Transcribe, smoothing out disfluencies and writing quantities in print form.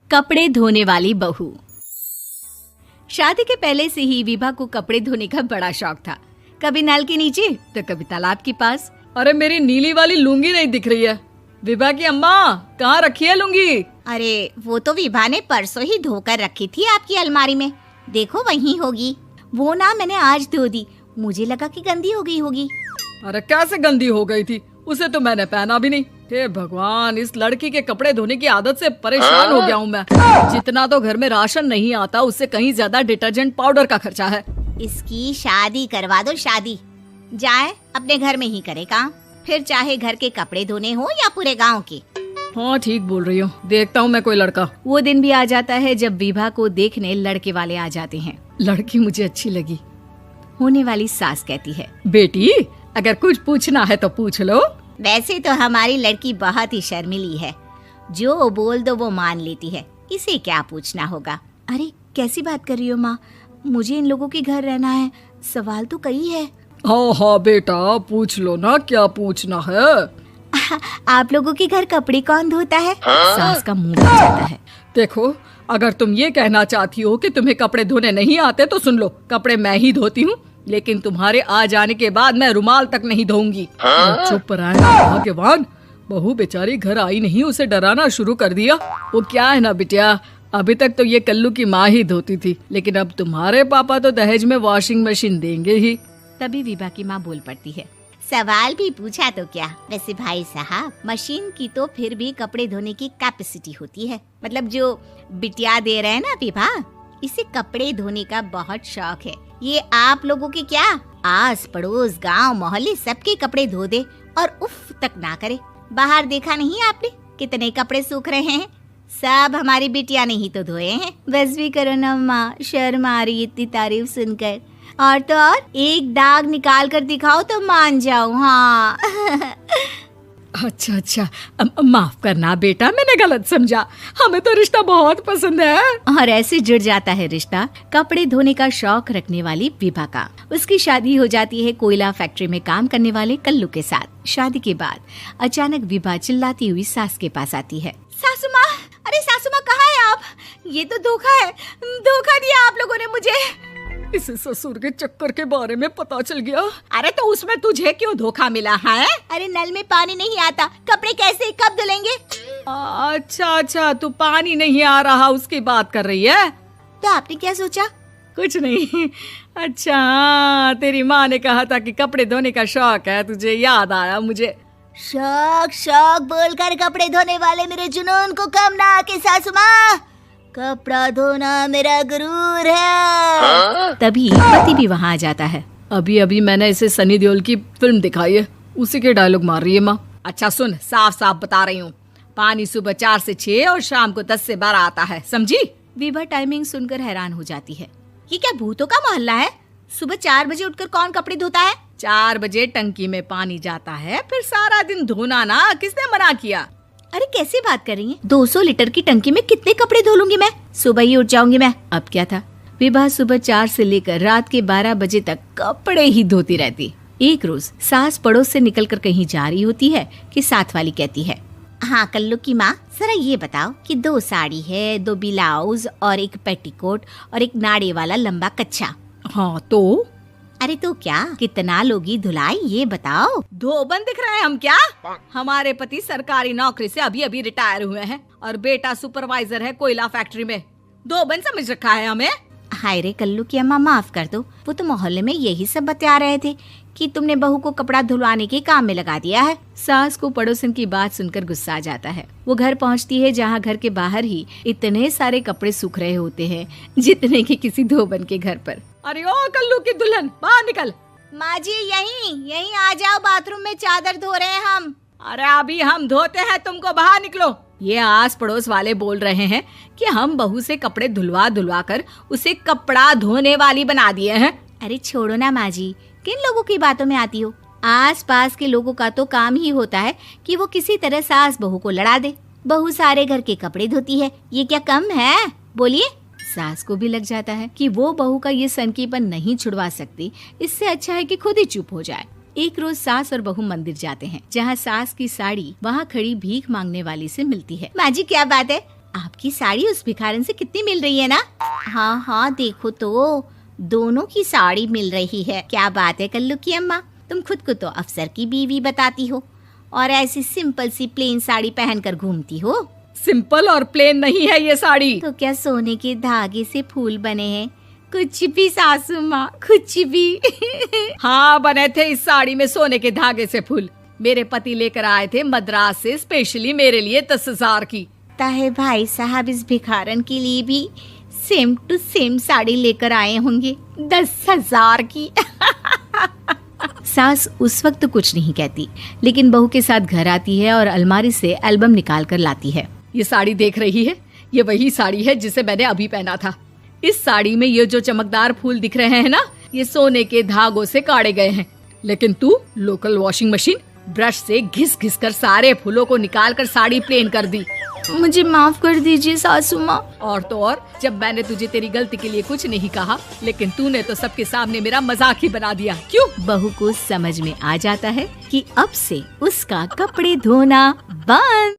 कपड़े धोने वाली बहू। शादी के पहले से ही विभा को कपड़े धोने का बड़ा शौक था। कभी नल के नीचे तो कभी तालाब के पास। अरे मेरी नीली वाली लुंगी नहीं दिख रही है। विभा की अम्मा, कहाँ रखी है लुंगी? अरे वो तो विभा ने परसों ही धोकर रखी थी आपकी अलमारी में, देखो वहीं होगी। वो ना मैंने आज धो दी, मुझे लगा कि गंदी हो गई होगी। अरे कैसे गंदी हो गई थी? उसे तो मैंने पहना भी नहीं। हे भगवान, इस लड़की के कपड़े धोने की आदत से परेशान हो गया हूँ मैं। जितना तो घर में राशन नहीं आता, उससे कहीं ज्यादा डिटर्जेंट पाउडर का खर्चा है। इसकी शादी करवा दो, शादी जाए अपने घर में ही करे काम, फिर चाहे घर के कपड़े धोने हो या पूरे गांव के। हाँ ठीक बोल रही हो, देखता हूँ मैं कोई लड़का। वो दिन भी आ जाता है जब विभा को देखने लड़के वाले आ जाते हैं। लड़की मुझे अच्छी लगी। होने वाली सास कहती है, बेटी अगर कुछ पूछना है तो पूछ लो। वैसे तो हमारी लड़की बहुत ही शर्मीली है, जो बोल दो वो मान लेती है, इसे क्या पूछना होगा। अरे कैसी बात कर रही हो माँ, मुझे इन लोगों के घर रहना है, सवाल तो कई है। हाँ हाँ बेटा, पूछ लो ना, क्या पूछना है। आप लोगों के घर कपड़े कौन धोता है? सास का मुंह बन जाता है। देखो, अगर तुम ये कहना चाहती हो कि तुम्हें कपड़े धोने नहीं आते तो सुन लो, कपड़े मैं ही धोती हूँ, लेकिन तुम्हारे आ जाने के बाद मैं रुमाल तक नहीं धोऊंगी। चुप रहना भाग्यवान। बहू बेचारी घर आई नहीं, उसे डराना शुरू कर दिया। वो क्या है ना बिटिया, अभी तक तो ये कल्लू की माँ ही धोती थी, लेकिन अब तुम्हारे पापा तो दहेज में वॉशिंग मशीन देंगे ही। तभी विभा की माँ बोल पड़ती है, सवाल भी पूछा तो क्या। वैसे भाई साहब, मशीन की तो फिर भी कपड़े धोने की कैपेसिटी होती है। मतलब जो बिटिया दे रहे हैं ना विभा, इसे कपड़े धोने का बहुत शौक है। ये आप लोगों के क्या, आस पड़ोस गांव मोहल्ले सबके कपड़े धो दे और उफ तक ना करे। बाहर देखा नहीं आपने कितने कपड़े सूख रहे हैं? सब हमारी बिटिया ने ही तो धोए हैं। बस भी करो ना माँ, शर्म आ रही इतनी तारीफ सुनकर। और तो और एक दाग निकाल कर दिखाओ तो मान जाऊं। हाँ अच्छा, माफ करना बेटा, मैंने गलत समझा। हमें तो रिश्ता बहुत पसंद है। और ऐसे जुड़ जाता है रिश्ता कपड़े धोने का शौक रखने वाली विभा का। उसकी शादी हो जाती है कोयला फैक्ट्री में काम करने वाले कल्लू के साथ। शादी के बाद अचानक विभा चिल्लाती हुई सास के पास आती है। सासू माँ, अरे सासू माँ कहाँ है आप? ये तो धोखा है, धोखा दिया आप लोगों ने मुझे। इसे ससुर के चक्कर के बारे में पता चल गया। अरे तो उसमें तुझे क्यों धोखा मिला है? अरे नल में पानी नहीं आता, कपड़े कैसे कब धुलेंगे? अच्छा, तू पानी नहीं आ रहा उसकी बात कर रही है। तो आपने क्या सोचा? कुछ नहीं। अच्छा, तेरी माँ ने कहा था कि कपड़े धोने का शौक है तुझे, याद आया मुझे। शौक बोलकर कपड़े धोने वाले मेरे जुनून को कम ना आके सासू माँ, कपड़ा धोना मेरा गुरूर है। तभी पति भी वहाँ आ जाता है। अभी मैंने इसे सनी देओल की फिल्म दिखाई है, उसी के डायलॉग मार रही है माँ। अच्छा सुन, साफ बता रही हूँ, पानी सुबह 4 से 6 और शाम को 10 से 12 आता है, समझी? विभा टाइमिंग सुनकर हैरान हो जाती है। ये क्या भूतों का मोहल्ला है? सुबह 4 बजे उठकर कौन कपड़े धोता है? 4 बजे टंकी में पानी जाता है, फिर सारा दिन धोना ना, किसने मना किया? अरे कैसी बात कर रही हैं? 200 लीटर की टंकी में कितने कपड़े धो लूंगी मैं? सुबह ही उठ जाऊंगी मैं। अब क्या था, विभा सुबह 4 से लेकर रात के 12 बजे तक कपड़े ही धोती रहती। एक रोज सास पड़ोस से निकलकर कहीं जा रही होती है कि साथ वाली कहती है, हाँ कल्लू की माँ, जरा ये बताओ कि 2 साड़ी है, 2 ब्लाउज और एक पेटीकोट और एक नाड़े वाला लंबा कच्छा। हाँ तो? अरे तो क्या, कितना लोगी धुलाई ये बताओ। धोबन दिख रहे हैं हम क्या? हमारे पति सरकारी नौकरी से अभी रिटायर हुए हैं और बेटा सुपरवाइजर है कोयला फैक्ट्री में। धोबन समझ रखा है हमें। हाय रे कल्लू की अम्मा, माफ कर दो, वो तो मोहल्ले में यही सब बता रहे थे कि तुमने बहू को कपड़ा धुलवाने के काम में लगा दिया है। सास को पड़ोसन की बात सुनकर गुस्सा आ जाता है। वो घर पहुंचती है जहां घर के बाहर ही इतने सारे कपड़े सूख रहे होते हैं जितने कि किसी धोबन के घर पर। अरे ओ कल्लू की दुल्हन, बाहर निकल। माँ जी यहीं आ जाओ, बाथरूम में चादर धो रहे हैं हम। अरे अभी हम धोते हैं, तुमको बाहर निकलो। ये आस पड़ोस वाले बोल रहे हैं कि हम बहू से कपड़े धुलवा कर उसे कपड़ा धोने वाली बना दिए हैं। अरे छोड़ो ना माँ जी, किन लोगों की बातों में आती हो? आस पास के लोगों का तो काम ही होता है कि वो किसी तरह सास बहू को लड़ा दे। बहू सारे घर के कपड़े धोती है, ये क्या कम है? बोलिए। सास को भी लग जाता है कि वो बहू का ये सनकीपन नहीं छुड़वा सकती, इससे अच्छा है कि खुद ही चुप हो जाए। एक रोज सास और बहू मंदिर जाते हैं, जहाँ सास की साड़ी वहाँ खड़ी भीख मांगने वाली से मिलती है। माँ जी क्या बात है, आपकी साड़ी उस भिखारन से कितनी मिल रही है ना? हाँ हाँ देखो तो, दोनों की साड़ी मिल रही है। क्या बात है कल्लू की अम्मा, तुम खुद को तो अफसर की बीवी बताती हो और ऐसी सिंपल सी प्लेन साड़ी पहनकर घूमती हो। सिंपल और प्लेन नहीं है ये साड़ी। तो क्या सोने के धागे से फूल बने हैं? कुछ भी सासू माँ, कुछ भी। हाँ बने थे इस साड़ी में सोने के धागे से फूल। मेरे पति लेकर आए थे मद्रास से स्पेशली मेरे लिए 10,000 की। ताहे भाई साहब इस भिखारन के लिए भी सेम टू सेम साड़ी लेकर आए होंगे 10,000 की। सास उस वक्त तो कुछ नहीं कहती, लेकिन बहू के साथ घर आती है और अलमारी से एल्बम निकाल कर लाती है। ये साड़ी देख रही है, ये वही साड़ी है जिसे मैंने अभी पहना था। इस साड़ी में ये जो चमकदार फूल दिख रहे हैं ना, ये सोने के धागों से काढ़े गए हैं। लेकिन तू लोकल वॉशिंग मशीन ब्रश से घिस घिस कर सारे फूलों को निकाल कर साड़ी प्लेन कर दी। मुझे माफ कर दीजिए सासू माँ। और तो और, जब मैंने तुझे तेरी गलती के लिए कुछ नहीं कहा, लेकिन तूने तो सबके सामने मेरा मजाक ही बना दिया। क्यों? बहू को समझ में आ जाता है कि अब से उसका कपड़े धोना बंद।